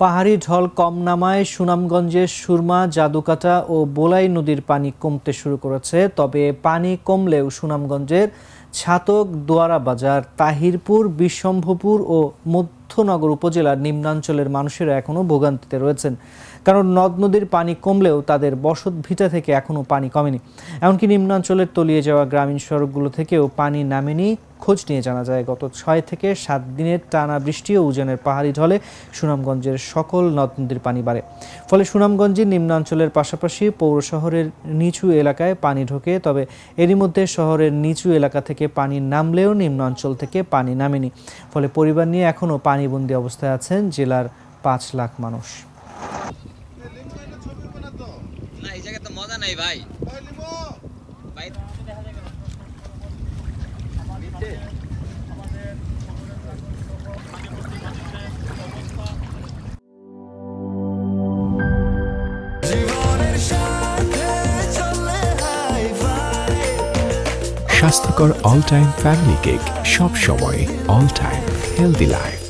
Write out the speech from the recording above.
পাহাড়ি ঢল কম নামায় সুনামগঞ্জের সুরমা, জাদুকাটা ও বোলাই নদীর পানি কমতে শুরু করেছে। তবে পানি কমলেও সুনামগঞ্জের ছাতক, দোয়ারা বাজার, তাহিরপুর, বিশ্বম্ভরপুর ও মধ্যনগর উপজেলার নিম্নাঞ্চলের মানুষেরা এখনও ভোগান্তিতে রয়েছেন। কারণ নদ নদীর পানি কমলেও তাদের বসত ভিটা থেকে এখনও পানি কমেনি। এমনকি নিম্নাঞ্চলের তলিয়ে যাওয়া গ্রামীণ সড়কগুলো থেকেও পানি নামেনি। খোঁজ নিয়ে জানা যায়, গত 6 থেকে 7 দিনের টানা বৃষ্টি ও উজানের পাহাড়ি ঢলে সুনামগঞ্জের সকল নদ নদীর পানি বাড়ে। ফলে সুনামগঞ্জের নিম্নাঞ্চলের পাশাপাশি পৌর শহরের নিচু এলাকায় পানি ঢোকে। তবে এরই মধ্যে শহরের নিচু এলাকা থেকে পানি নামলেও নিম্নাঞ্চল থেকে পানি নামেনি। ফলে পরিবার নিয়ে এখনও পানিবন্দী অবস্থায় আছেন জেলার 5 লাখ মানুষ। স্বাস্থ্যকর অল টাইম ফ্যামিলি কেক, সব সময় অল টাইম হেলদি লাইফ।